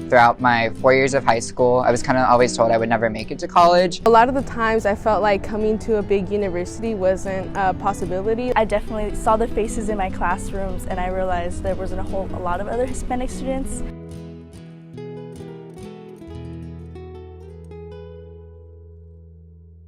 Throughout my 4 years of high school, I was kind of always told I would never make it to college. A lot of the times I felt like coming to a big university wasn't a possibility. I definitely saw the faces in my classrooms and I realized there wasn't a lot of other Hispanic students.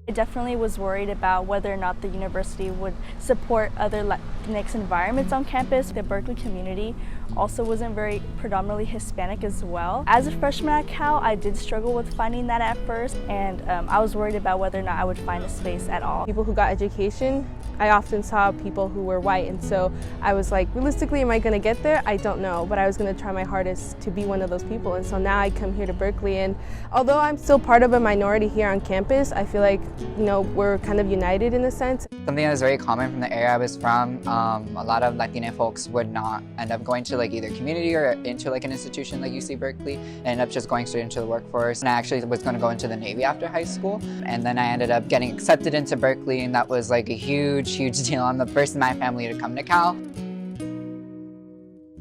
I definitely was worried about whether or not the university would support other Latinx environments on campus. The Berkeley community also wasn't very predominantly Hispanic as well. As a freshman at Cal, I did struggle with finding that at first, and I was worried about whether or not I would find a space at all. People who got education, I often saw people who were white, and so I was like, realistically, am I going to get there? I don't know, but I was going to try my hardest to be one of those people. And so now I come here to Berkeley, and although I'm still part of a minority here on campus, I feel like, you know, we're kind of united in a sense. Something that was very common from the area I was from, a lot of Latina folks would not end up going to like either community or into like an institution like UC Berkeley, and end up just going straight into the workforce. And I actually was going to go into the Navy after high school, and then I ended up getting accepted into Berkeley, and that was like a huge deal. I'm the first in my family to come to Cal.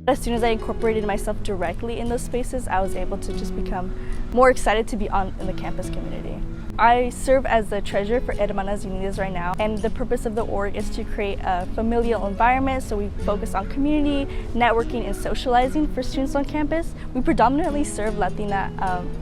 As soon as I incorporated myself directly in those spaces, I was able to just become more excited to be in the campus community. I serve as the treasurer for Hermanas Unidas right now, and the purpose of the org is to create a familial environment, so we focus on community, networking, and socializing for students on campus. We predominantly serve Latina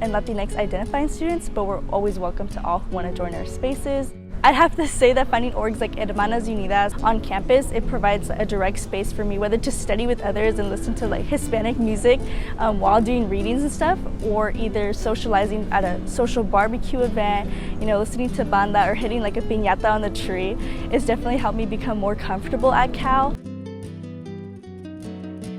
and Latinx identifying students, but we're always welcome to all who want to join our spaces. I'd have to say that finding orgs like Hermanas Unidas on campus, it provides a direct space for me, whether to study with others and listen to like Hispanic music while doing readings and stuff, or either socializing at a social barbecue event, you know, listening to banda or hitting like a piñata on the tree. It's definitely helped me become more comfortable at Cal.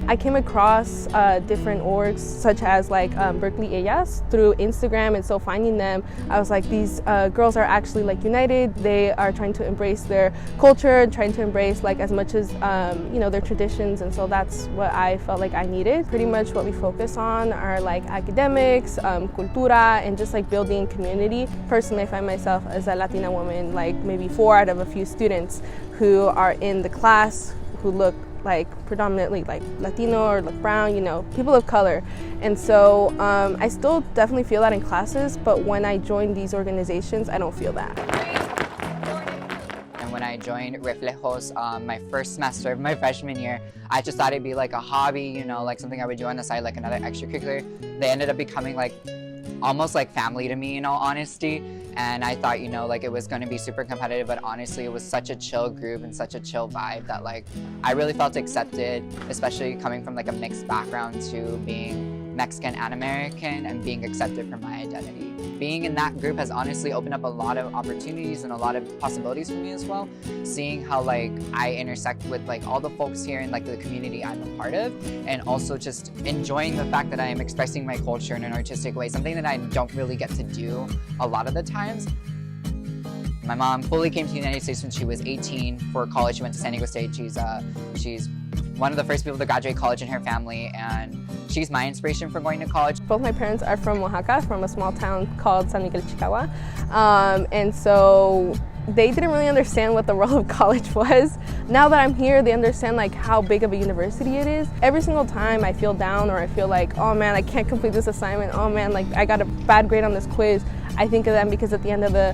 I came across different orgs such as like Berkeley Ellas through Instagram, and so finding them, I was like, these girls are actually like united. They are trying to embrace their culture and trying to embrace like as much as you know, their traditions, and so that's what I felt like I needed. Pretty much what we focus on are like academics, cultura, and just like building community. Personally, I find myself as a Latina woman, like maybe 4 out of a few students who are in the class who look like predominantly like Latino or like brown, you know, people of color. And so I still definitely feel that in classes, but when I join these organizations, I don't feel that. And when I joined Reflejos my first semester of my freshman year, I just thought it'd be like a hobby, you know, like something I would do on the side, like another extracurricular. They ended up becoming like almost like family to me, in all honesty. And I thought, you know, like it was going to be super competitive, but honestly it was such a chill group and such a chill vibe that like I really felt accepted, especially coming from like a mixed background to being Mexican and American and being accepted for my identity. Being in that group has honestly opened up a lot of opportunities and a lot of possibilities for me as well. Seeing how like I intersect with like all the folks here in like the community I'm a part of, and also just enjoying the fact that I am expressing my culture in an artistic way, something that I don't really get to do a lot of the times. My mom fully came to the United States when she was 18 for college. She went to San Diego State. She's one of the first people to graduate college in her family, and she's my inspiration for going to college. Both my parents are from Oaxaca, from a small town called San Miguel Chicagua, and so they didn't really understand what the role of college was. Now that I'm here, they understand like how big of a university it is. Every single time I feel down or I feel like, oh man, I can't complete this assignment, oh man, like I got a bad grade on this quiz, I think of them, because at the end of the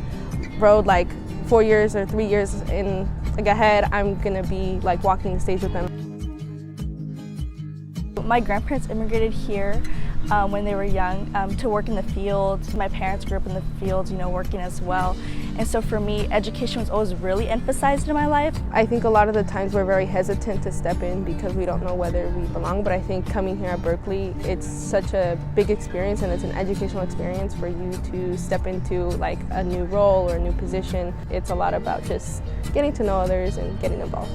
road, like 4 years or 3 years in like ahead, I'm gonna be like walking the stage with them. My grandparents immigrated here when they were young to work in the fields. My parents grew up in the fields, you know, working as well. And so for me, education was always really emphasized in my life. I think a lot of the times we're very hesitant to step in because we don't know whether we belong, but I think coming here at Berkeley, it's such a big experience and it's an educational experience for you to step into like a new role or a new position. It's a lot about just getting to know others and getting involved.